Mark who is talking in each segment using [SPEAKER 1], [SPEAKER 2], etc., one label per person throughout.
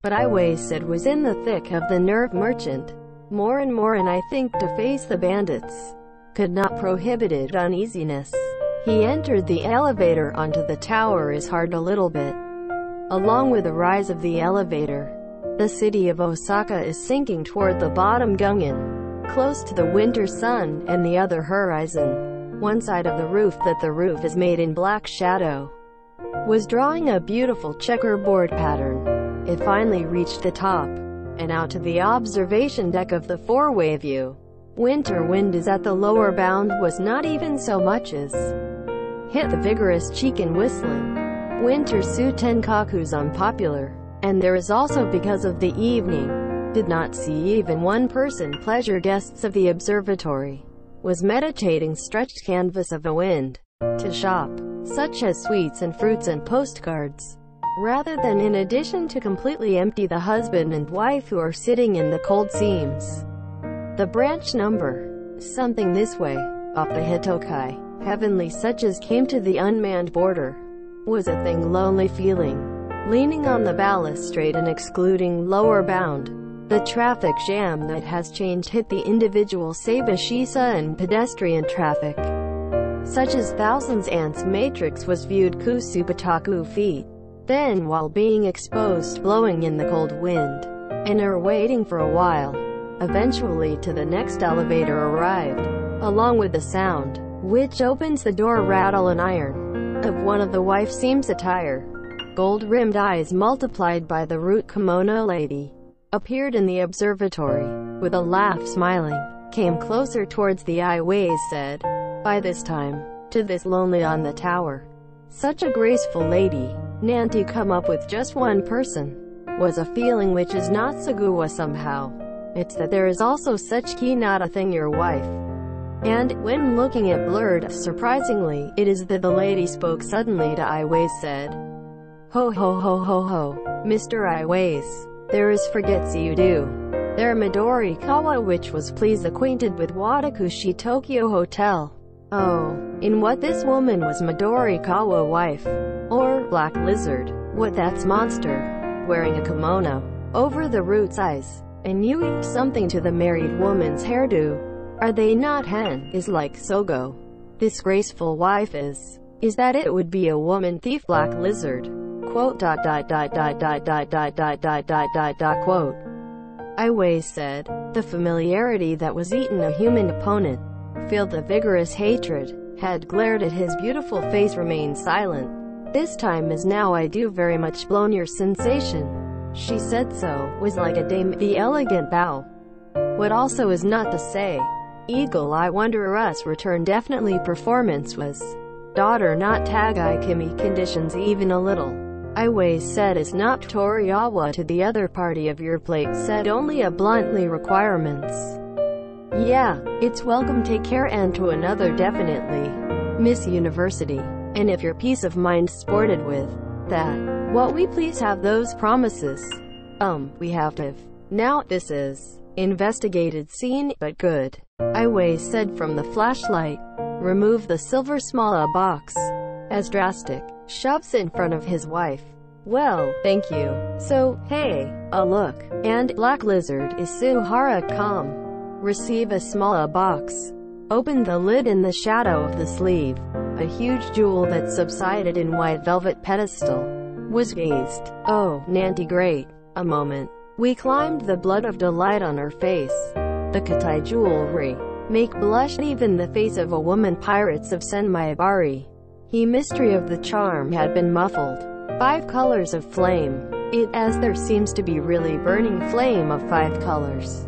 [SPEAKER 1] But Iway said was in the thick of the nerve merchant. More and more, and I think to face the bandits could not prohibited uneasiness. He entered the elevator. Onto the tower is hard a little bit. Along with the rise of the elevator, the city of Osaka is sinking toward the bottom Gungan, close to the winter sun and the other horizon. One side of the roof, that the roof is made in black shadow, was drawing a beautiful checkerboard pattern. It finally reached the top, and out to the observation deck of the four-way view. Winter wind is at the lower bound, was not even so much as hit the vigorous cheek in whistling. Winter Sutenkaku's unpopular, and there is also because of the evening. Did not see even one person. Pleasure guests of the observatory was meditating stretched canvas of the wind to shop, such as sweets and fruits and postcards, rather than in addition to completely empty the husband and wife who are sitting in the cold seams. The branch number something this way, off the Hitokai, heavenly such as came to the unmanned border, was a thing lonely feeling, leaning on the balustrade and excluding lower bound. The traffic jam that has changed hit the individual Sabashisa and pedestrian traffic, such as thousands ants matrix was viewed kusupataku feet. Then while being exposed blowing in the cold wind, and are waiting for a while, eventually to the next elevator arrived, along with the sound, which opens the door rattle and iron, of one of the wife seems attire. Gold-rimmed eyes multiplied by the root kimono lady appeared in the observatory, with a laugh smiling, came closer towards the Iways said, by this time, to this lonely on the tower. Such a graceful lady, Nanti come up with just one person, was a feeling which is not Suguwa somehow. It's that there is also such key not a thing your wife. And, when looking at blurred, surprisingly, it is that the lady spoke suddenly to Iways said, Ho ho ho ho ho, Mr. Iways, there is forgets you do. There Midori Kawa which was pleased acquainted with Watakushi Tokyo Hotel. Oh, in what this woman was Midori Kawa wife, or Black Lizard, what that's monster, wearing a kimono, over the root's eyes, and you eat something to the married woman's hairdo. Are they not hen, is like Sogo. This graceful wife is that it would be a woman thief Black Lizard. Quote quote. Iways said, the familiarity that was eaten a human opponent, filled the vigorous hatred, had glared at his beautiful face remained silent. This time as now I do very much blown your sensation. She said so, was like a dame, the elegant bow. What also is not to say. Eagle I wonder us return definitely performance was. Daughter not Tagai Kimi conditions even a little. Iways said is not Toriawa to the other party of your plate said only a bluntly requirements. Yeah, it's welcome take care and to another definitely. Miss University. And if your peace of mind sported with that, what we please have those promises. We have to. Now, this is investigated scene, but good. Iways said from the flashlight. Remove the silver small box. As drastic. Shoves in front of his wife. Well, thank you. So, hey, a look. And, Black Lizard is Suhara calm. Receive a small box. Open the lid in the shadow of the sleeve. A huge jewel that subsided in white velvet pedestal was gazed. Oh, Nanti great. A moment. We climbed the blood of delight on her face. The Katai jewelry make blush even the face of a woman pirates of Senmaibari. He mystery of the charm had been muffled. 5 colors of flame. It as there seems to be really burning flame of 5 colors.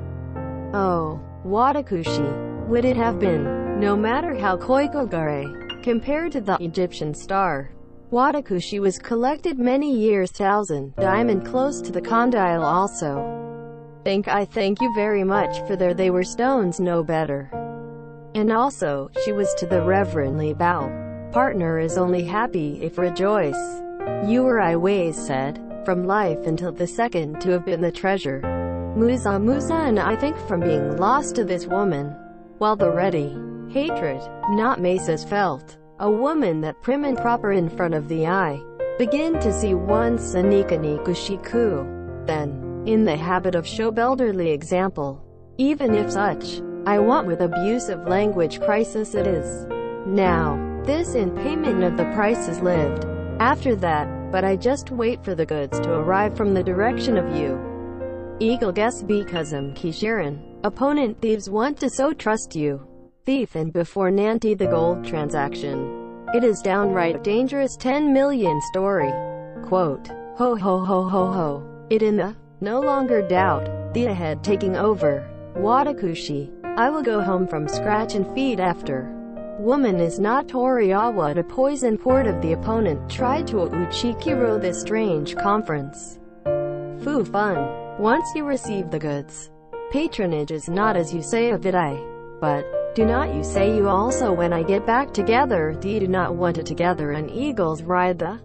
[SPEAKER 1] Oh, Watakushi. Would it have been, no matter how Koikogare, compared to the Egyptian star. Watakushi was collected many years thousand, diamond close to the condyle also. I thank you very much for there they were stones no better. And also, she was to the reverently bow. Partner is only happy if rejoice. You or Iways said, from life until the second to have been the treasure. Musa and I think from being lost to this woman. While the ready hatred, not Mesa's felt. A woman that prim and proper in front of the eye. Begin to see once a Nikanikushi-ku. then, in the habit of show-elderly example. Even if such, I want with abusive language crisis it is. Now, this in payment of the price is lived. After that, but I just wait for the goods to arrive from the direction of you. Eagle guess because Kishiran. Opponent thieves want to so trust you. Thief and before Nanti the gold transaction. It is downright dangerous 10 million story. Quote, ho ho ho ho ho. It in the, no longer doubt, the ahead taking over. Watakushi. I will go home from scratch and feed after. Woman is not Toriawa to poison port of the opponent tried to Uchikiro this strange conference. Foo fun. Once you receive the goods. Patronage is not as you say of it but, do not you say you also when I get back together, do you do not want it together and eagles ride the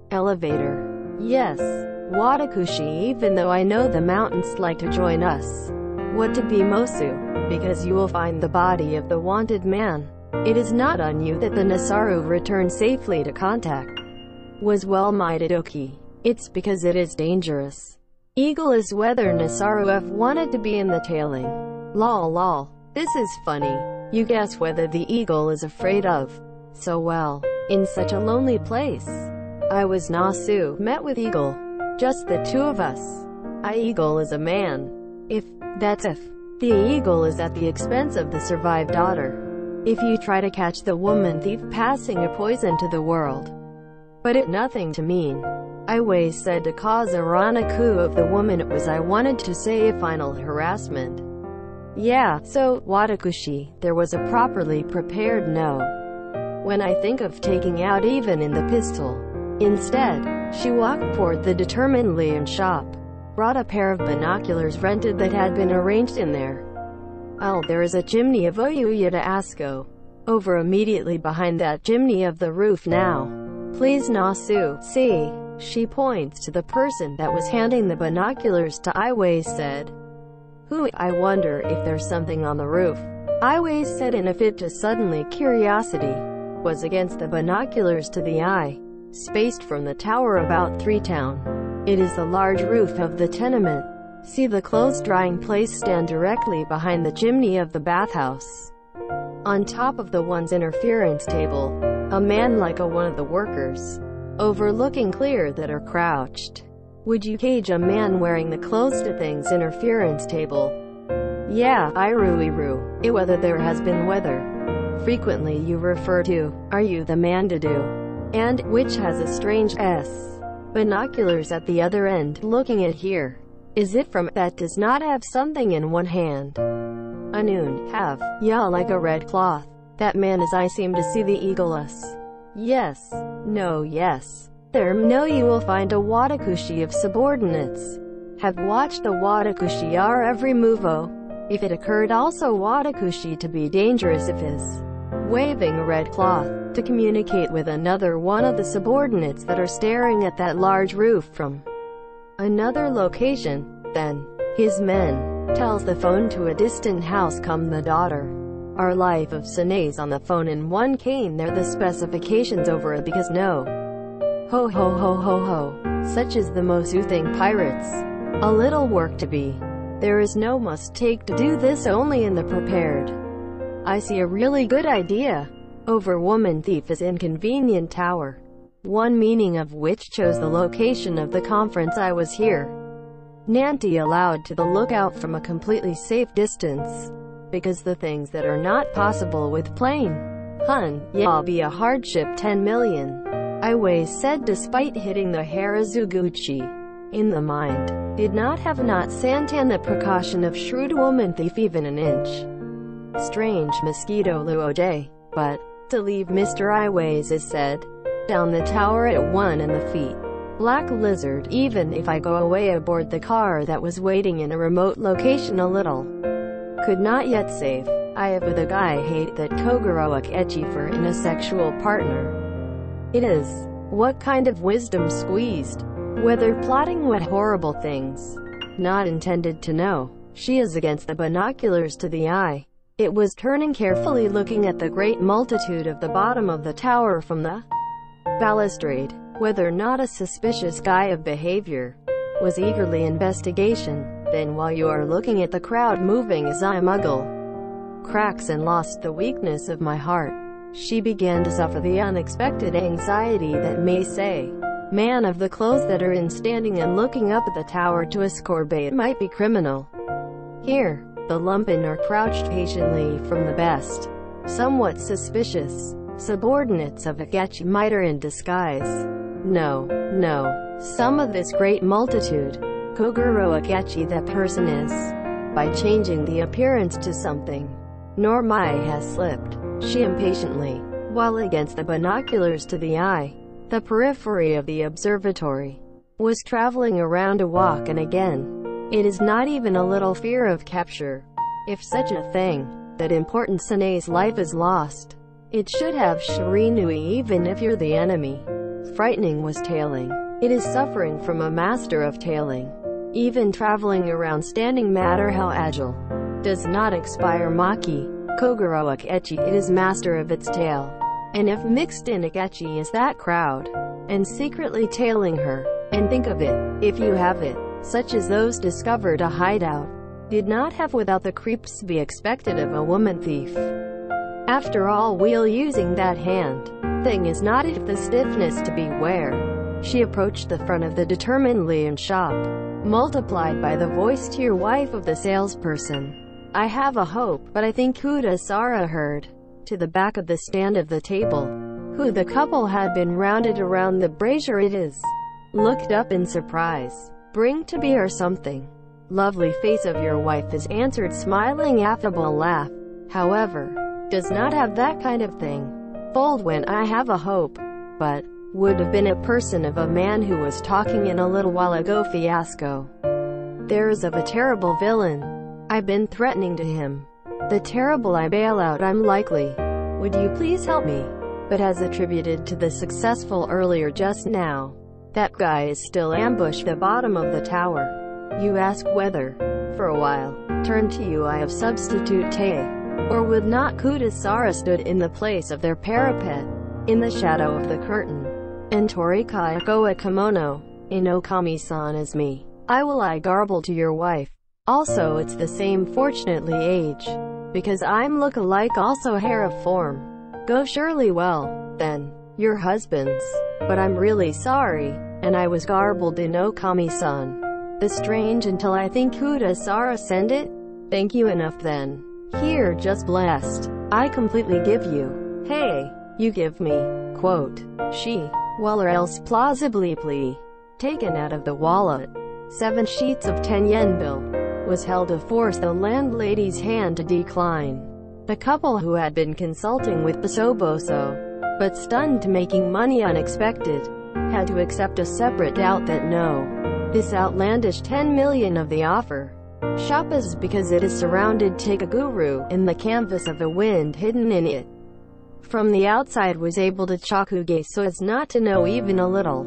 [SPEAKER 1] elevator? Yes. Watakushi even though I know the mountains like to join us. What to be Mosu? Because you will find the body of the wanted man. It is not on you that the Nasaru returned safely to contact. Was well-minded Oki. It's because it is dangerous. Eagle is whether Nasaru have wanted to be in the tailing. Lol lol. This is funny. You guess whether the eagle is afraid of. So well, in such a lonely place. I was Nasu, met with eagle. Just the two of us. Eagle is a man. If the eagle is at the expense of the survived daughter. If you try to catch the woman thief passing a poison to the world. But it nothing to mean. I always said to cause a ranaku of the woman it was I wanted to say a final harassment. Yeah, so, Watakushi, there was a properly prepared no. When I think of taking out even in the pistol. Instead, she walked toward the determined Liam shop. Brought a pair of binoculars rented that had been arranged in there. Oh, there is a chimney of Oyuya to Asko. Over immediately behind that chimney of the roof now. Please Nasu, see. She points to the person that was handing the binoculars to Iway said. Who, I wonder if there's something on the roof. Iway said in a fit to suddenly curiosity. Was against the binoculars to the eye. Spaced from the tower about 3 town. It is the large roof of the tenement. See the clothes drying place stand directly behind the chimney of the bathhouse. On top of the one's interference table, a man like one of the workers, overlooking clear that are crouched. Would you cage a man wearing the clothes to things interference table? Yeah, Iru. It whether there has been weather. Frequently you refer to, are you the man to do? And, which has a strange S. Binoculars at the other end, looking at here. Is it from that does not have something in one hand? Anoon, have, yeah like a red cloth. That man as I seem to see the eagle-us. Yes. No yes. There no you will find a Watakushi of subordinates. Have watched the Watakushi our every move-o. If it occurred also Watakushi to be dangerous if is waving a red cloth, to communicate with another one of the subordinates that are staring at that large roof from another location, then, his men, tells the phone to a distant house come the daughter. Our life of Sanae's on the phone in one came there the specifications over it because no. Ho ho ho ho ho. Such is the Mosu thing pirates. A little work to be. There is no must take to do this only in the prepared. I see a really good idea. Over woman thief is inconvenient tower. One meaning of which chose the location of the conference I was here. Nanti allowed to the lookout from a completely safe distance. Because the things that are not possible with plane. Yeah, be a hardship 10 million. Iway said despite hitting the Harazuguchi. In the mind. Did not have not Santan the precaution of shrewd woman thief even an inch. Strange mosquito Luoj. But, to leave Mr. Iways is said. Down the tower at 1 in the feet. Black lizard, even if I go away aboard the car that was waiting in a remote location a little. Could not yet save. I have with a guy hate that Kogoroak Echi for in a sexual partner. It is. What kind of wisdom squeezed? Whether plotting what horrible things. Not intended to know. She is against the binoculars to the eye. It was turning carefully looking at the great multitude of the bottom of the tower from the balustrade, whether not a suspicious guy of behavior. was eagerly investigation. Then while you are looking at the crowd moving as I muggle cracks and lost the weakness of my heart, she began to suffer the unexpected anxiety that may say, man of the clothes that are in standing and looking up at the tower to escort bait might be criminal. Here, the lumpen are crouched patiently from the best, somewhat suspicious subordinates of Akechi mitre in disguise. No, no, some of this great multitude, Kogoro Akechi that person is, by changing the appearance to something. Nor Mai has slipped, she impatiently, while against the binoculars to the eye, the periphery of the observatory, was traveling around a walk and again. It is not even a little fear of capture, if such a thing, that important Sane's life is lost. It should have Shirinui even if you're the enemy. Frightening was tailing. It is suffering from a master of tailing. Even traveling around standing matter how agile. Does not expire Maki. Kogoro Akechi, it is master of its tail. And if mixed in Akechi is that crowd, and secretly tailing her, and think of it, if you have it, such as those discovered a hideout, did not have without the creeps be expected of a woman thief. After all wheel using that hand, thing is not if the stiffness to beware. She approached the front of the determined Leon shop, multiplied by the voice to your wife of the salesperson. I have a hope, but I think Huda Sara heard, to the back of the stand of the table, who the couple had been rounded around the brazier it is. Looked up in surprise. Bring to be or something. Lovely face of your wife is answered smiling affable laugh. However, does not have that kind of thing. Fold when I have a hope. But, would have been a person of a man who was talking in a little while ago fiasco. There is of a terrible villain. I've been threatening to him. The terrible I bail out I'm likely. Would you please help me? But has attributed to the successful earlier just now. That guy is still ambushed the bottom of the tower. You ask whether, for a while, turn to you I have substitute Tae, or would not Kudasara stood in the place of their parapet, in the shadow of the curtain, and Torikai go a kimono, in Okami-san as me. I will I garble to your wife. Also it's the same fortunately age, because I'm look alike also hair of form. Go surely well, then, your husband's, but I'm really sorry, and I was garbled in Okami-san. The strange until I think Kudasara send it? Thank you enough then. Here just blessed. I completely give you. Hey, you give me, quote, she, well or else plausibly plea. Taken out of the wallet. 7 sheets of 10-yen bill. Was held to force the landlady's hand to decline. The couple who had been consulting with Bosoboso, but stunned to making money unexpected, had to accept a separate doubt that no, this outlandish 10 million of the offer. Shop is because it is surrounded Takaguru in the canvas of the wind hidden in it. From the outside was able to chakuge so as not to know even a little.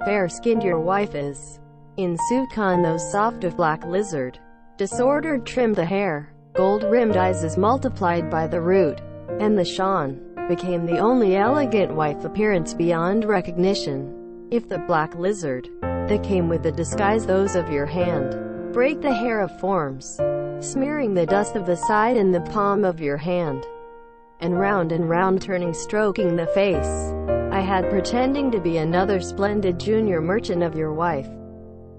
[SPEAKER 1] Fair-skinned your wife is. In Sukan those soft of black lizard, disordered trimmed the hair, gold-rimmed eyes is multiplied by the root, and the shan, became the only elegant wife appearance beyond recognition. If the black lizard, that came with the disguise those of your hand, break the hair of forms, smearing the dust of the side in the palm of your hand, and round turning stroking the face, I had pretending to be another splendid junior merchant of your wife.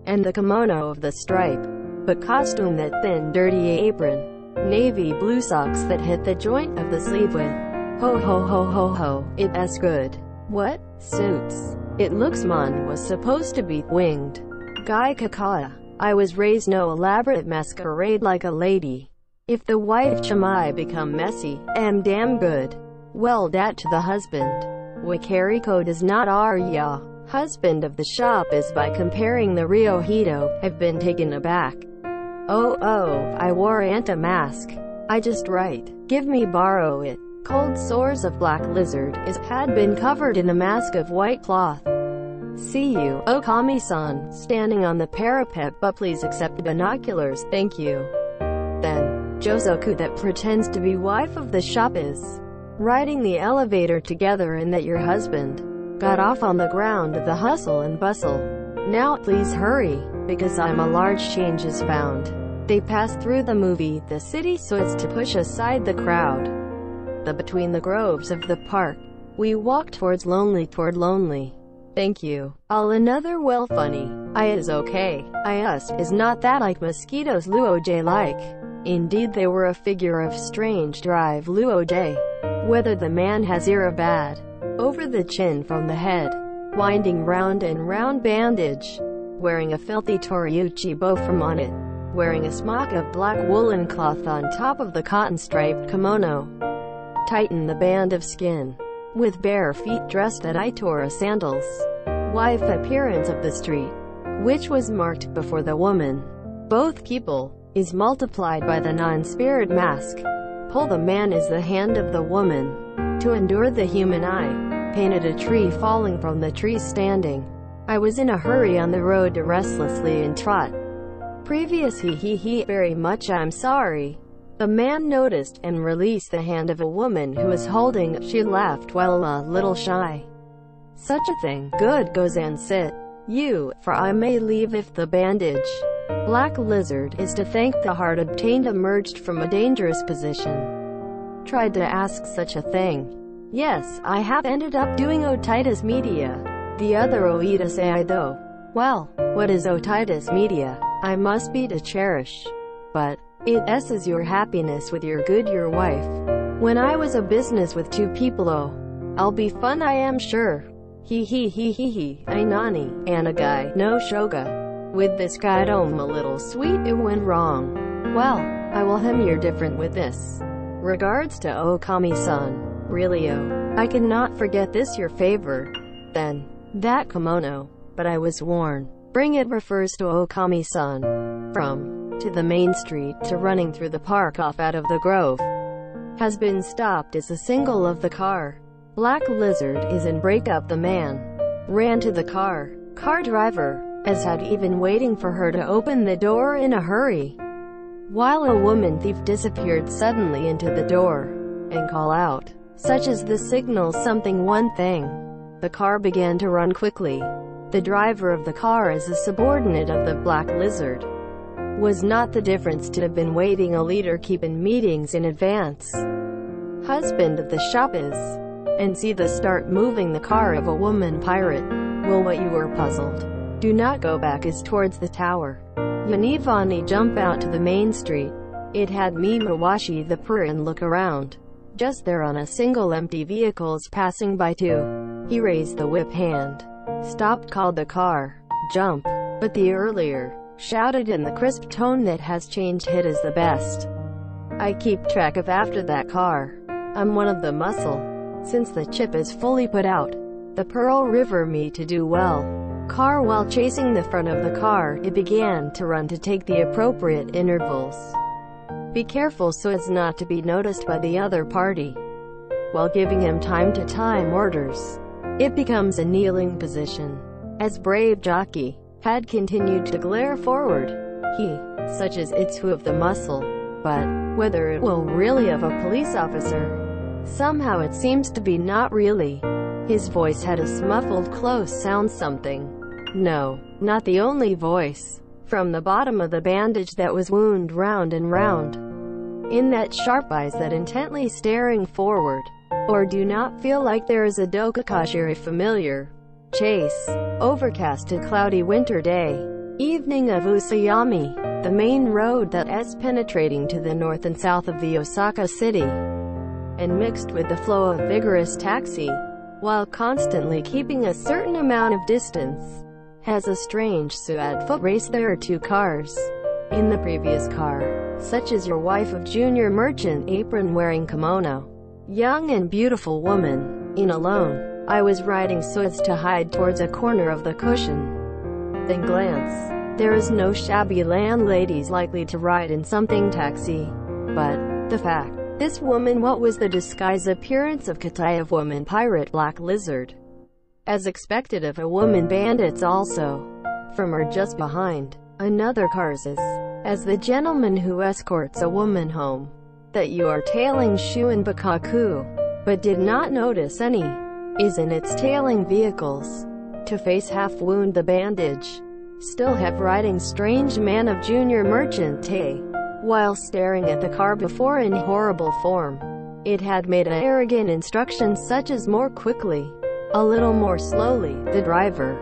[SPEAKER 1] And the kimono of the stripe, but costume that thin dirty apron, navy blue socks that hit the joint of the sleeve with, ho ho ho ho ho, it as good. What? Suits. It looks man was supposed to be winged. Guy Kakaya. I was raised no elaborate masquerade like a lady. If the wife chamai become messy, am damn good. Well dat to the husband. Wakariko does not ya. Husband of the shop is by comparing the Rio Hito, have been taken aback. Oh, I wore anta mask. I just right. Give me borrow it. Cold sores of black lizard, is had been covered in a mask of white cloth. See you, Okami-san, standing on the parapet, but please accept binoculars, thank you. Then, Josoku that pretends to be wife of the shop is riding the elevator together and that your husband got off on the ground of the hustle and bustle. Now please hurry. because I'm a large change is found. They passed through the movie, the city so as to push aside the crowd. Between the groves of the park, we walked toward lonely. Thank you. All another well funny. I is okay. I us is not that like mosquitoes luoj like. Indeed they were a figure of strange drive luoj. Whether the man has ear bad. Over the chin from the head. Winding round and round bandage. Wearing a filthy toriuchi bow from on it. Wearing a smock of black woolen cloth on top of the cotton-striped kimono. Tighten the band of skin. With bare feet dressed at Itora sandals. Wife appearance of the street, which was marked before the woman. Both people, is multiplied by the non-spirit mask. Pull the man is the hand of the woman. To endure the human eye, painted a tree falling from the tree standing. I was in a hurry on the road to restlessly and trot. Previous he very much I'm sorry. The man noticed and released the hand of a woman who was holding. She laughed while a little shy. Such a thing. Good, goes and sit. You, for I may leave if the bandage. Black Lizard is to thank the heart obtained emerged from a dangerous position. Tried to ask such a thing. Yes, I have ended up doing otitis media. The other oitis ai though. Well, what is otitis media? I must be to cherish. But it is your happiness with your wife. When I was a business with two people I'll be fun I am sure. I nani, anagai, no shoga. With this guy a little sweet it went wrong. Well, I will hem you're different with this. Regards to Okami-san. Really I cannot forget this your favor. Then, that kimono, but I was worn. Bring it refers to Okami-san. From, to the main street, to running through the park off out of the grove. Has been stopped is a single of the car. Black Lizard is in break up the man. Ran to the car driver, as had even waiting for her to open the door in a hurry. While a woman thief disappeared suddenly into the door, and call out, such as the signal something one thing. The car began to run quickly. The driver of the car is a subordinate of the Black Lizard. Was not the difference to have been waiting a leader keeping meetings in advance. Husband of the shop is. And see the start moving the car of a woman pirate. Well what you were puzzled. Do not go back is towards the tower. Yanivani jump out to the main street. It had me Mawashi the purr and look around. Just there on a single empty vehicles passing by too. He raised the whip hand. Stopped called the car. Jump. But the earlier, shouted in the crisp tone that has changed hit is the best. I keep track of after that car. I'm one of the muscle. Since the chip is fully put out. The Pearl River me to do well. Car while chasing the front of the car, it began to run to take the appropriate intervals. Be careful so as not to be noticed by the other party. While giving him time to time orders. It becomes a kneeling position. As brave jockey, had continued to glare forward. He, such as it's who of the muscle. But, whether it will really of a police officer. Somehow it seems to be not really. His voice had a smuffled close sound something. No, not the only voice. From the bottom of the bandage that was wound round and round. In that sharp eyes that intently staring forward. Or do not feel like there is a dokakashiri familiar. Chase. Overcast a cloudy winter day. Evening of Usayami. The main road that is penetrating to the north and south of the Osaka city. And mixed with the flow of vigorous taxi, while constantly keeping a certain amount of distance. Has a strange suad foot race. There are two cars. In the previous car, such as your wife of junior merchant apron wearing kimono. Young and beautiful woman. In alone, I was riding so as to hide towards a corner of the cushion. Then glance. There is no shabby landladies likely to ride in something taxi. But, the fact. This woman what was the disguise appearance of Katai of woman pirate Black Lizard. As expected of a woman bandits also. From her just behind, another cars is. As the gentleman who escorts a woman home. That you are tailing Shu and Bakaku. But did not notice any. Is in its tailing vehicles. To face half wound the bandage. still have writing strange man of junior merchant while staring at the car before in horrible form. It had made an arrogant instruction such as more quickly, a little more slowly, the driver.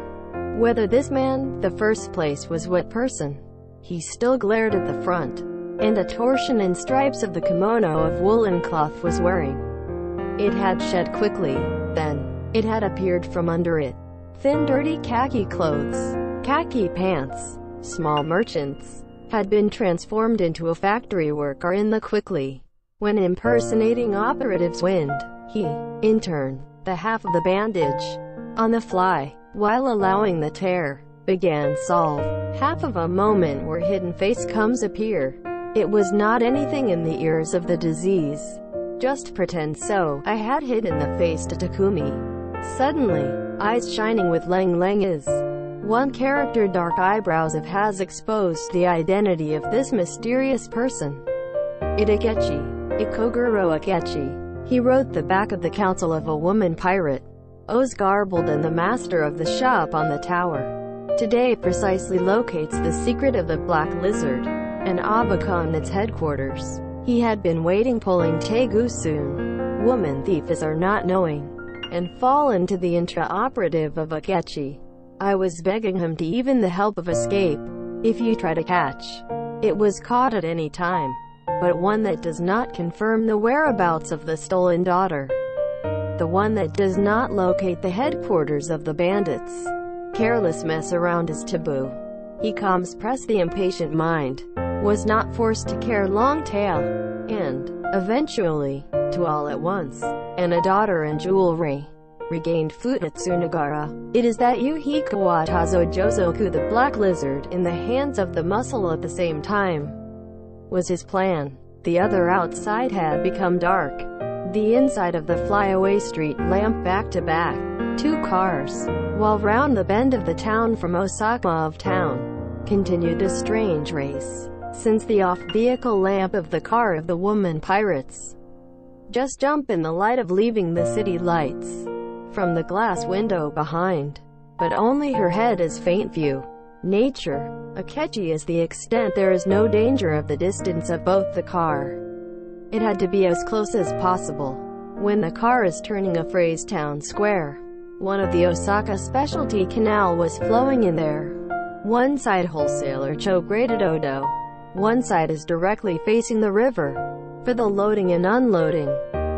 [SPEAKER 1] Whether this man, the first place, was what person. He still glared at the front, and a torsion and stripes of the kimono of woolen cloth was wearing. It had shed quickly, then. It had appeared from under it. Thin dirty khaki clothes, khaki pants, small merchants, had been transformed into a factory worker in the quickly, when impersonating operatives wind. He, in turn, the half of the bandage, on the fly, while allowing the tear, began solve. Half of a moment where hidden face comes appear. It was not anything in the ears of the disease. Just pretend so. I had hidden the face to Takumi. Suddenly, eyes shining with lang is. One character dark eyebrows of has exposed the identity of this mysterious person. Itakechi. Ikoguro Akechi. He wrote the back of the counsel of a woman pirate. O's garbled and the master of the shop on the tower. Today precisely locates the secret of the Black Lizard, and Abacon its headquarters. He had been waiting pulling Tegu soon. Woman thief is our not knowing, and fall into the intra-operative of Akechi. I was begging him to even the help of escape. If you try to catch, it was caught at any time, but one that does not confirm the whereabouts of the stolen daughter. The one that does not locate the headquarters of the bandits. Careless mess around is taboo. He calms press the impatient mind, was not forced to care long tail, and, eventually, to all at once, and a daughter and jewelry. Regained foot at Tsunagara. It is that Yuhikawa Tazo Jozoku the Black Lizard in the hands of the muscle at the same time, was his plan. The other outside had become dark. The inside of the flyaway street lamp back to back. 2 cars, while round the bend of the town from Osaka of town, continued the strange race, since the off-vehicle lamp of the car of the woman pirates just jump in the light of leaving the city lights from the glass window behind, but only her head is faint view. Nature. Akechi is the extent there is no danger of the distance of both the car. It had to be as close as possible. When the car is turning a phrase town square, one of the Osaka specialty canal was flowing in there. One side wholesaler Cho-graded Odo. One side is directly facing the river. For the loading and unloading,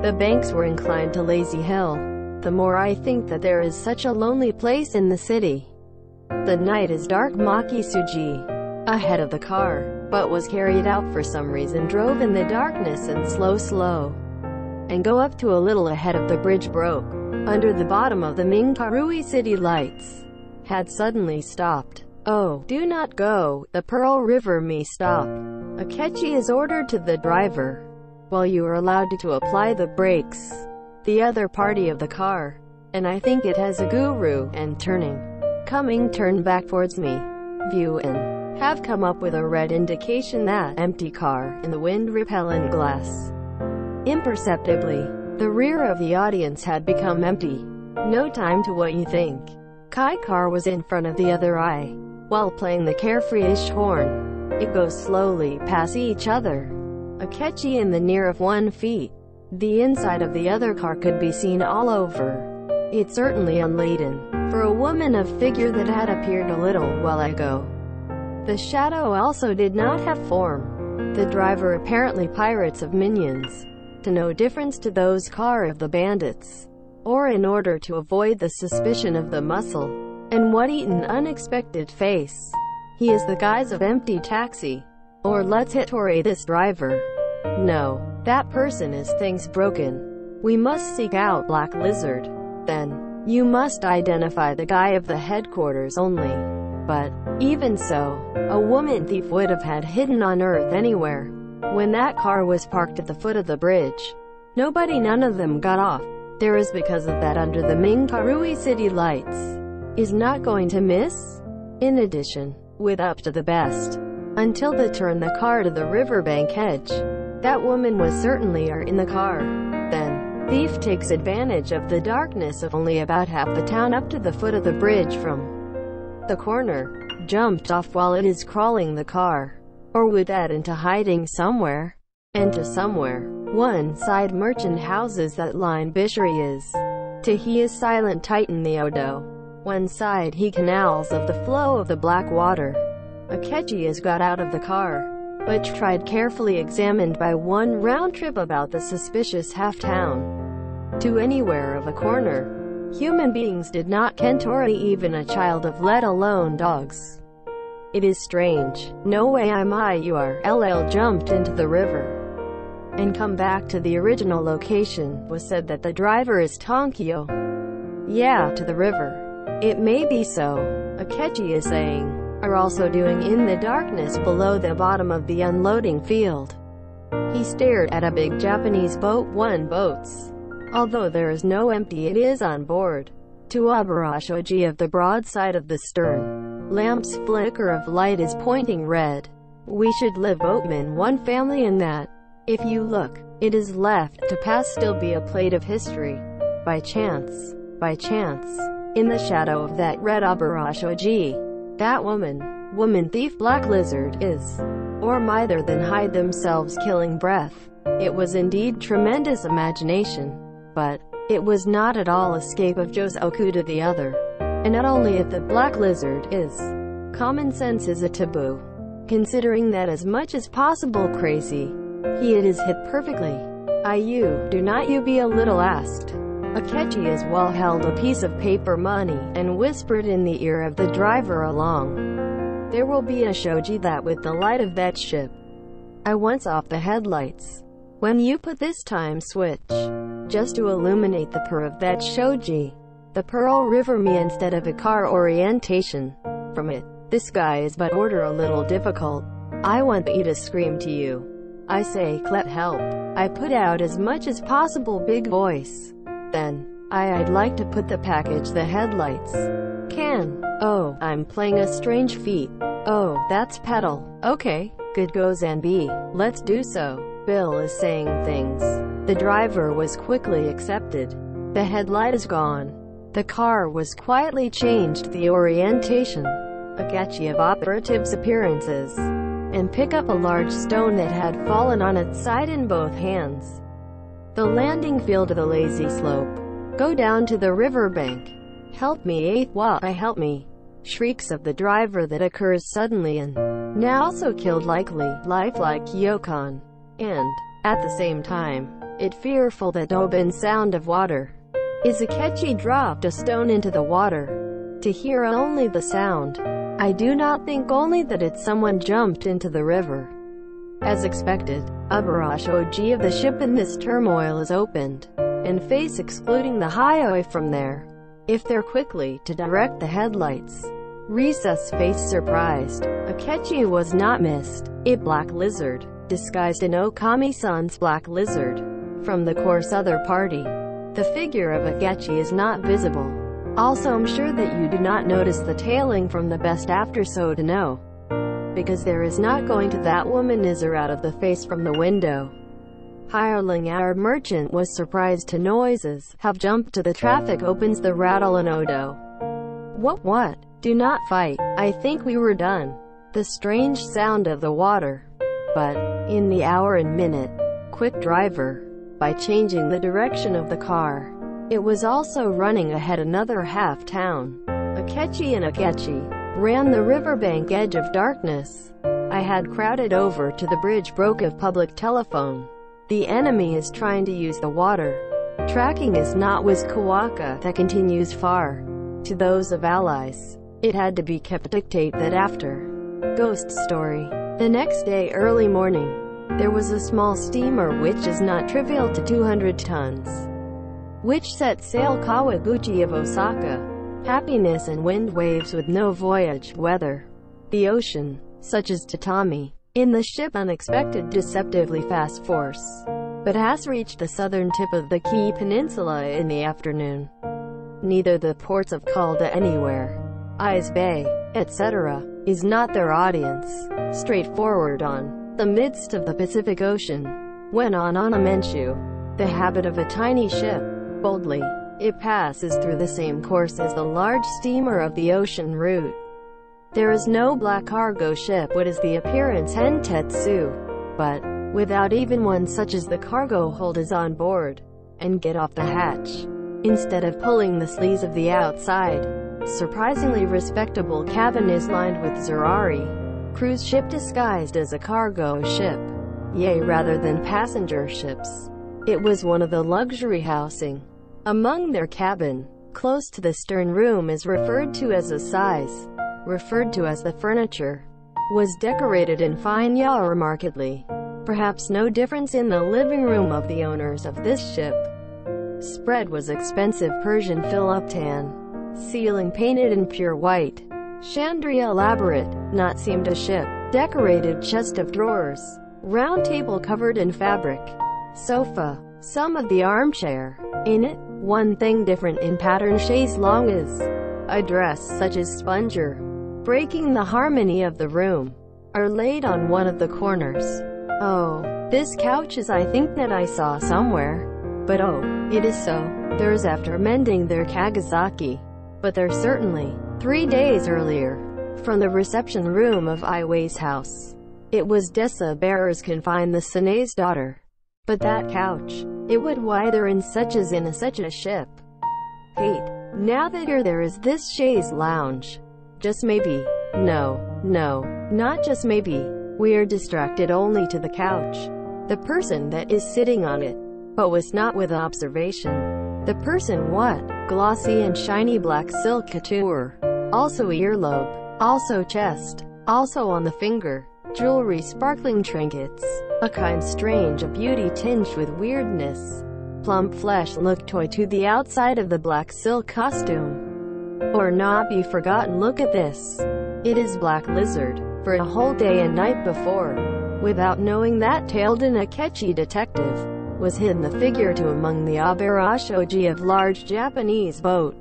[SPEAKER 1] the banks were inclined to Lazy Hill. The more I think that there is such a lonely place in the city. The night is dark. Maki Suji, ahead of the car, but was carried out for some reason, drove in the darkness and slow, and go up to a little ahead of the bridge broke. Under the bottom of the Minkarui city lights, had suddenly stopped. Oh, do not go, the Pearl River me stop. Akechi is ordered to the driver, while you are allowed to apply the brakes. The other party of the car, and I think it has a guru, and turn back towards me. View and have come up with a red indication that empty car in the wind-repellent glass. Imperceptibly, the rear of the audience had become empty. No time to what you think. Kai car was in front of the other eye, while playing the carefree-ish horn. It goes slowly past each other. Akechi in the near of 1 feet. The inside of the other car could be seen all over. It certainly unladen, for a woman of figure that had appeared a little while ago. The shadow also did not have form. The driver apparently pirates of minions, to no difference to those car of the bandits, or in order to avoid the suspicion of the muscle, and what eaten unexpected face. He is the guise of empty taxi, or let's hitori this driver. No, that person is things broken. We must seek out Black Lizard. Then, you must identify the guy of the headquarters only. But, even so, a woman thief would have had hidden on earth anywhere. When that car was parked at the foot of the bridge, none of them got off. There is because of that under the Minkarui city lights. Is not going to miss? In addition, with up to the best, until they turn the car to the riverbank edge. That woman was certainly in the car. Then, thief takes advantage of the darkness of only about half the town up to the foot of the bridge from the corner. jumped off while it is crawling the car? Or would that into hiding somewhere? And to somewhere. One side merchant houses that line Bishery is. To he is silent tighten the Odo. One side he canals of the flow of the black water. Akechi has got out of the car, but tried carefully examined by one round trip about the suspicious half-town. To anywhere of a corner. Human beings did not Kentori even a child of let alone dogs. It is strange. No way you are LL jumped into the river and come back to the original location. Was said that the driver is Tonkyo. Yeah, to the river. It may be so. Akechi is saying. Are also doing in the darkness below the bottom of the unloading field. He stared at a big Japanese boat. One boats. Although there is no empty it is on board. To Abarashoji of the broad side of the stern. Lamp's flicker of light is pointing red. We should live boatman one family in that. If you look, it is left to pass still be a plate of history. By chance, in the shadow of that red Abarashoji, that woman thief black lizard is, or mither than hide themselves killing breath. It was indeed tremendous imagination. But it was not at all escape of Josoku to the other. And not only if the black lizard is. Common sense is a taboo. Considering that as much as possible crazy. It is hit perfectly. Do not you be a little asked. Akechi as well held a piece of paper money, and whispered in the ear of the driver along. There will be a shoji that with the light of that ship. I once off the headlights. When you put this time switch, just to illuminate the pearl of that shoji, the Pearl River me instead of a car orientation. From it, this guy is but order a little difficult. I want you to scream to you. I say, let help. I put out as much as possible big voice. Then, I'd like to put the package the headlights. Can. Oh, I'm playing a strange feat. Oh, that's pedal. Okay, good goes and B. Let's do so. Bill is saying things. The driver was quickly accepted. The headlight is gone. The car was quietly changed the orientation. Akechi of operative's appearances. And pick up a large stone that had fallen on its side in both hands. The landing field of the lazy slope. Go down to the riverbank. Help me, help me. Shrieks of the driver that occurs suddenly and now also killed lifelike Yokon. And, at the same time, it fearful that open sound of water. Akechi dropped a stone into the water. To hear only the sound. I do not think only that it's someone jumped into the river. As expected, Abarashoji of the ship in this turmoil is opened, and face excluding the highway from there. If they're quickly to direct the headlights. Recess face surprised. Akechi was not missed. It black lizard. Disguised in Okami-san's black lizard. From the course other party. The figure of Akechi is not visible. Also I'm sure that you do not notice the tailing from the best after so to know. Because there is not going to that woman is her out of the face from the window. Hireling our merchant was surprised to noises. Have jumped to the traffic opens the rattle and Odo. What? Do not fight. I think we were done. The strange sound of the water. But, in the hour and minute, quick driver, by changing the direction of the car, it was also running ahead another half-town. Akechi and Akechi ran the riverbank edge of darkness. I had crowded over to the bridge broke of public telephone. The enemy is trying to use the water. Tracking is not with Kawaka that continues far. To those of allies, it had to be kept dictate that after. Ghost story. The next day early morning, there was a small steamer which is not trivial to 200 tons, which set sail Kawaguchi of Osaka. Happiness and wind waves with no voyage weather. The ocean, such as tatami, in the ship unexpected deceptively fast force, but has reached the southern tip of the Kii Peninsula in the afternoon. Neither the ports of Calda anywhere, Eyes Bay, etc., is not their audience. Straightforward on the midst of the Pacific Ocean. When on Onamenshu, the habit of a tiny ship, boldly, it passes through the same course as the large steamer of the ocean route. There is no black cargo ship what is the appearance Hentetsu, but, without even one such as the cargo hold is on board, and get off the hatch. Instead of pulling the sleeves of the outside, surprisingly respectable cabin is lined with Zurari, cruise ship disguised as a cargo ship. Yea, rather than passenger ships. It was one of the luxury housing. Among their cabin, close to the stern room is referred to as a size, referred to as the furniture, was decorated in fine yaw markedly. Perhaps no difference in the living room of the owners of this ship. Spread was expensive Persian Philiptan. Ceiling painted in pure white. Chandelier elaborate, not seemed a ship. Decorated chest of drawers. Round table covered in fabric. Sofa. Some of the armchair. In it, one thing different in pattern chaise longue is a dress such as sponger, breaking the harmony of the room, are laid on one of the corners. Oh, this couch is I think that I saw somewhere. But oh, it is so. There's after mending their Kagazaki. But they're certainly 3 days earlier. From the reception room of Iway's house. It was Dessa bearers confined the Sene's daughter. But that couch, it would why they're in such a ship. Kate, now that you're there is this chaise lounge. Just maybe. No, not just maybe. We are distracted only to the couch. The person that is sitting on it. But was not with observation. The person what? Glossy and shiny black silk couture. Also earlobe. Also chest. Also on the finger. Jewelry sparkling trinkets. A kind strange of beauty tinged with weirdness. Plump flesh looked toy to the outside of the black silk costume. Or not be forgotten look at this. It is Black Lizard. For a whole day and night before. Without knowing that tailed in a Akechi detective. Was hidden the figure to among the aberashoji of large Japanese boat.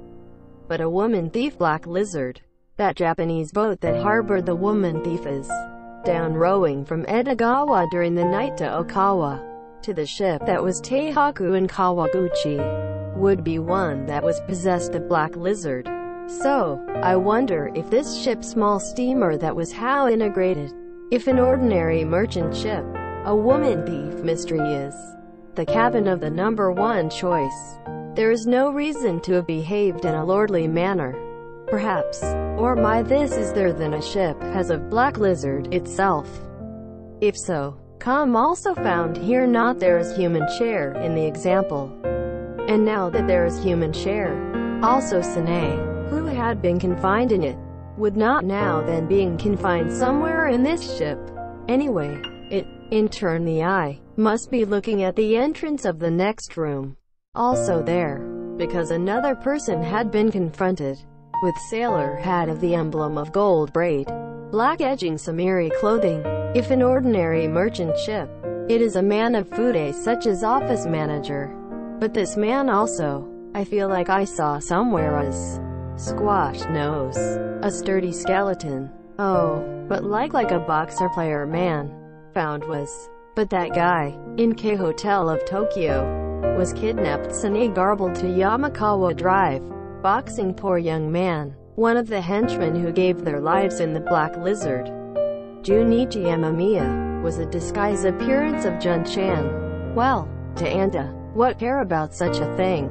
[SPEAKER 1] But a woman thief Black Lizard. That Japanese boat that harbored the woman thief is down rowing from Edogawa during the night to Okawa. To the ship that was Teihaku in Kawaguchi. Would be one that was possessed of Black Lizard. So, I wonder if this ship small steamer that was how integrated. If an ordinary merchant ship, a woman thief mystery is the cabin of the number one choice. There is no reason to have behaved in a lordly manner. Perhaps, or my this is there than a ship has of Black Lizard itself. If so, come also found here not there is human chair in the example. And now that there is human chair, also Sine, who had been confined in it, would not now then being confined somewhere in this ship. Anyway, it, in turn the eye, must be looking at the entrance of the next room. Also there, because another person had been confronted, with sailor hat of the emblem of gold braid, black edging samiri clothing. If an ordinary merchant ship, it is a man of fude such as office manager. But this man also, I feel like I saw somewhere as squashed nose, a sturdy skeleton. Oh, but like a boxer player man, found was. But that guy, in K Hotel of Tokyo, was kidnapped Sane garbled to Yamakawa Drive. Boxing poor young man, one of the henchmen who gave their lives in the Black Lizard. Junichi Amamiya, was a disguised appearance of Jun-chan. Well, to Anda, what care about such a thing?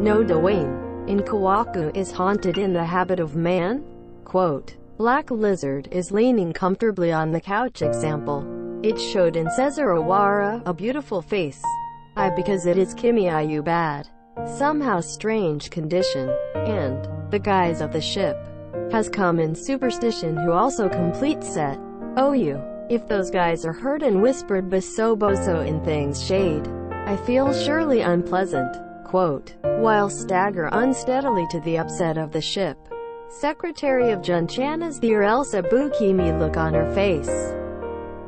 [SPEAKER 1] No Dwayne, in Kawaku is haunted in the habit of man? Quote, Black Lizard is leaning comfortably on the couch example. It showed in Cesarawara, a beautiful face. Because it is Kimiayu bad. Somehow strange condition. And, the guise of the ship, has come in superstition who also complete set. Oh you, if those guys are heard and whispered boso in things shade. I feel surely unpleasant. Quote, while stagger unsteadily to the upset of the ship. Secretary of Jun-chan is the Elsa Bukimi look on her face.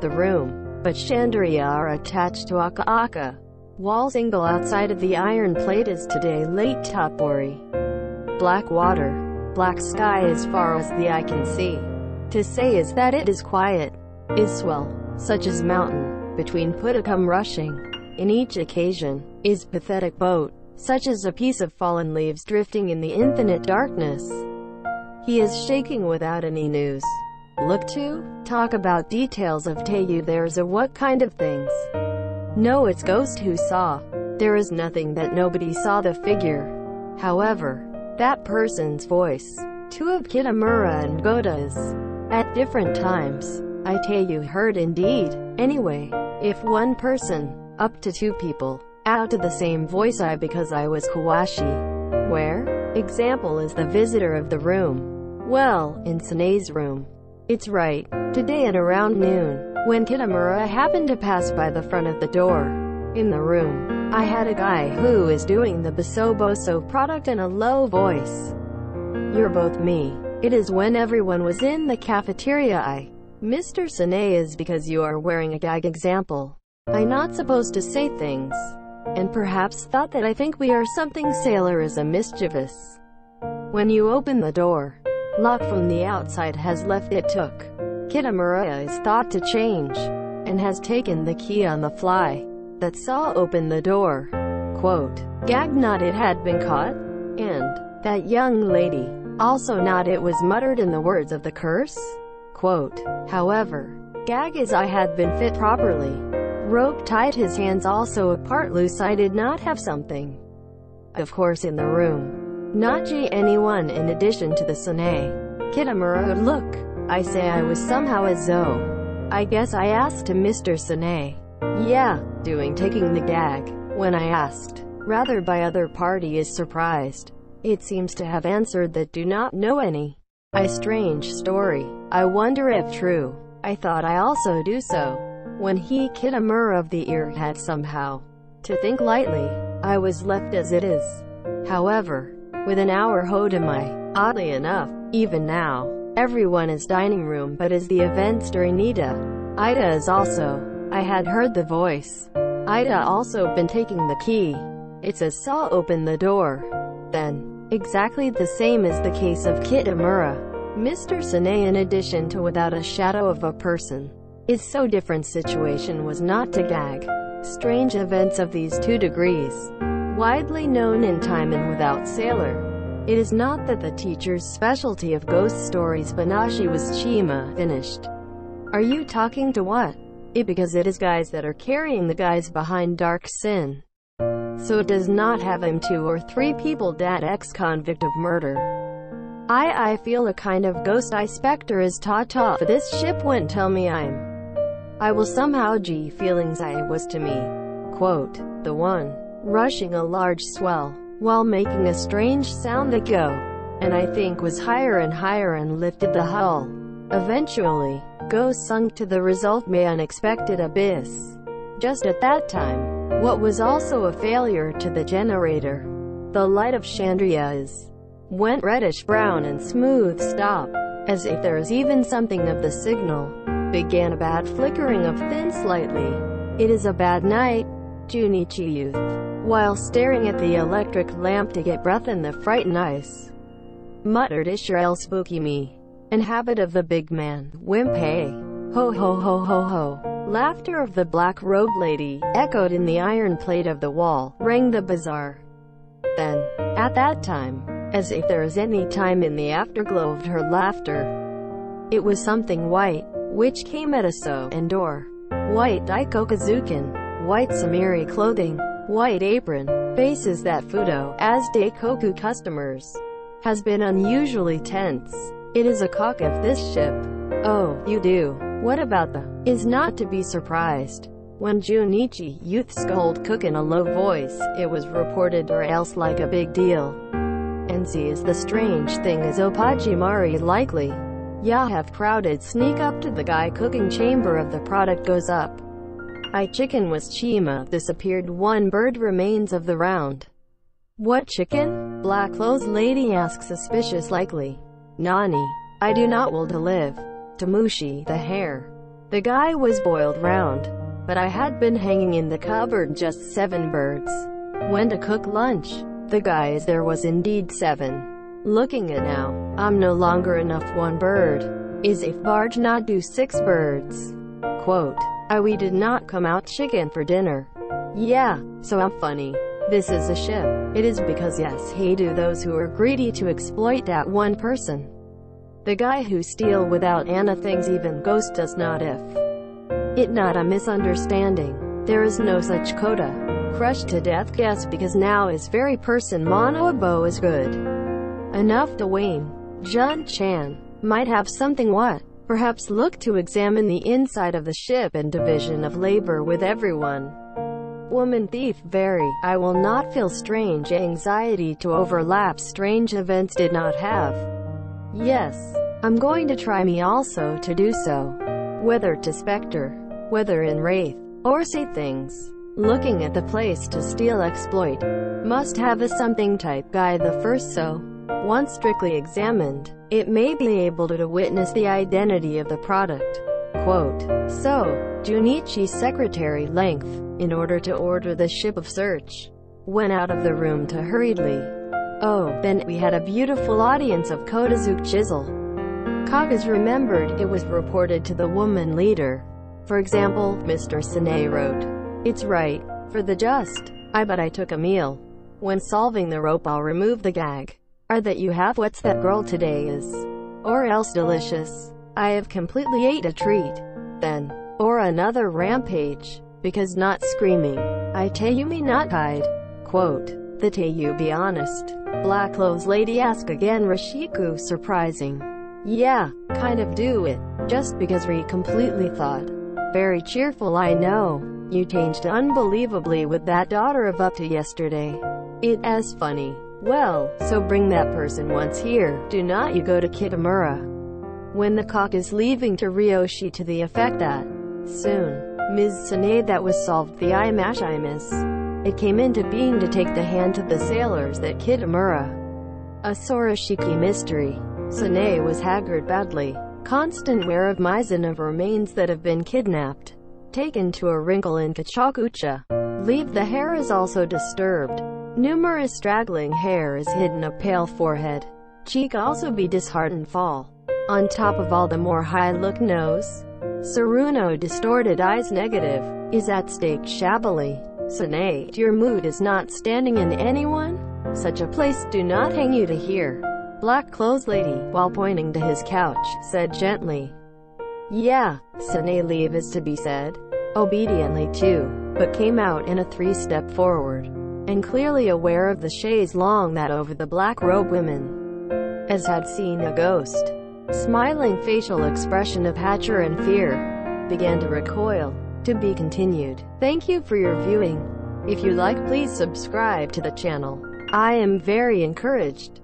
[SPEAKER 1] The room, but chandelier are attached to aka. Wall single outside of the iron plate is today late topori. Black water, black sky as far as the eye can see. To say is that it is quiet, is swell, such as mountain, between putta come rushing. In each occasion, is pathetic boat, such as a piece of fallen leaves drifting in the infinite darkness. He is shaking without any news. Look to? Talk about details of Taeyu. There's a what kind of things? No, it's ghost who saw. There is nothing that nobody saw the figure. However, that person's voice. Two of Kitamura and Goda's. At different times. I Taeyu heard indeed. Anyway, if one person, up to two people, out of the same voice because I was Kawashi. Where? Example is the visitor of the room. Well, in Sane's room. It's right. Today at around noon, when Kitamura happened to pass by the front of the door. In the room, I had a guy who is doing the Boso product in a low voice. You're both me. It is when everyone was in the cafeteria. Mr. Sane is because you are wearing a gag example. I'm not supposed to say things. And perhaps thought that I think we are something sailor is a mischievous. When you open the door, lock from the outside has left it took. Kitamura is thought to change, and has taken the key on the fly. That saw open the door. Quote, gag not it had been caught, and that young lady, also not it was muttered in the words of the curse. Quote, however, gag is I had been fit properly. Rope tied his hands also apart loose I did not have something. Of course in the room. Not anyone in addition to the Sane. Kitamura would look. I say I was somehow as though. I guess I asked to Mr. Sane. Yeah, taking the gag. When I asked, rather by other party is surprised. It seems to have answered that do not know any. Strange story. I wonder if true. I thought I also do so. When he Kitamura of the ear had somehow. To think lightly, I was left as it is. However, with an hour Hodamai, oddly enough, even now, everyone is dining room but is the events during Ida is also. I had heard the voice. Ida also been taking the key. It's a saw open the door. Then, exactly the same as the case of Kitamura. Mr. Sane in addition to without a shadow of a person. Is so different situation was not to gag. Strange events of these 2 degrees. Widely known in time and without sailor. It is not that the teacher's specialty of ghost stories Banashi was Chima finished. Are you talking to what? Because it is guys that are carrying the guys behind dark sin. So it does not have him 2 or 3 people dat ex-convict of murder. I feel a kind of ghost specter is ta-ta for this ship went tell me I will somehow feelings I was to me. Quote, the one, rushing a large swell, while making a strange sound that go, and I think was higher and higher and lifted the hull. Eventually, ghost sunk to the result may unexpected abyss. Just at that time, what was also a failure to the generator. The light of Chandria went reddish-brown and smooth stop, as if there is even something of the signal. Began a bad flickering of thin slightly. It is a bad night, Junichi youth, while staring at the electric lamp to get breath in the frightened eyes. Muttered Israel spooky me. And habit of the big man, Wimpei. Ho ho ho ho ho. Laughter of the black-robed lady, echoed in the iron plate of the wall, rang the bazaar. Then, at that time, as if there is any time in the afterglow of her laughter, it was something white, which came at us and door. White Daikokazukin, white Samiri clothing, white apron, faces that Fudo, as Daikoku customers, has been unusually tense. It is a cock of this ship. Oh, you do. What about the is not to be surprised. When Junichi youth scolded Cook in a low voice, it was reported or else like a big deal. And see is the strange thing is Opajimari likely. Ya have crowded sneak up to the guy cooking chamber of the product goes up. Chicken was Chima, disappeared 1 bird remains of the round. What chicken? Black clothes lady asks suspicious likely. Nani? I do not will to live. Tamushi, the hair. The guy was boiled round. But I had been hanging in the cupboard just 7 birds. When to cook lunch, the guys there was indeed 7. Looking at now, I'm no longer enough 1 bird. Is if barge not do 6 birds. Quote, we did not come out chicken for dinner. Yeah, so I'm funny. This is a ship. It is because yes, hey do those who are greedy to exploit that one person. The guy who steal without Anna thinks even ghost does not if. It not a misunderstanding. There is no such coda. Crushed to death guess because now is very person monobo is good enough to Wayne. Jun Chan might have something what? Perhaps look to examine the inside of the ship and division of labor with everyone. Woman thief very. I will not feel strange anxiety to overlap strange events did not have. Yes, I'm going to try me also to do so. Whether to specter, whether in wraith, or say things. Looking at the place to steal exploit. Must have a something type guy the first so. Once strictly examined, it may be able to witness the identity of the product. Quote, so, Junichi's secretary length, in order to order the ship of search, went out of the room to hurriedly. Oh, then we had a beautiful audience of Kodazuke chisel. Kagas remembered, it was reported to the woman leader. For example, Mr. Sine wrote, it's right, for the just. I bet I took a meal. When solving the rope I'll remove the gag. Are that you have what's that girl today is. Or else delicious. I have completely ate a treat. Then. Or another rampage. Because not screaming. I tell you me not hide. Quote. The tell you be honest. Black clothes lady ask again Rashiku surprising. Yeah, kind of do it. Just because we completely thought. Very cheerful I know. You changed unbelievably with that daughter of up to yesterday. It as funny. Well, so bring that person once here. Do not you go to Kitamura. When the cock is leaving to Ryoshi to the effect that soon, Ms. Sane that was solved the imash. It came into being to take the hand to the sailors that Kitamura. A Sorashiki mystery. Sane was haggard badly. Constant wear of mizan of remains that have been kidnapped. Taken to a wrinkle in Kachakucha. Leave the hair is also disturbed. Numerous straggling hair is hidden a pale forehead. Cheek also be disheartened fall. On top of all the more high-look nose. Saruno distorted eyes negative. Is at stake shabbily. Sane, your mood is not standing in anyone? Such a place do not hang you to hear. Black clothes lady, while pointing to his couch, said gently. Yeah, Sane leave is to be said. Obediently too, but came out in a 3-step forward. And clearly aware of the chaise longue that over the black robe women, as had seen a ghost. Smiling facial expression of hatcher and fear, began to recoil. To be continued. Thank you for your viewing. If you like please subscribe to the channel. I am very encouraged.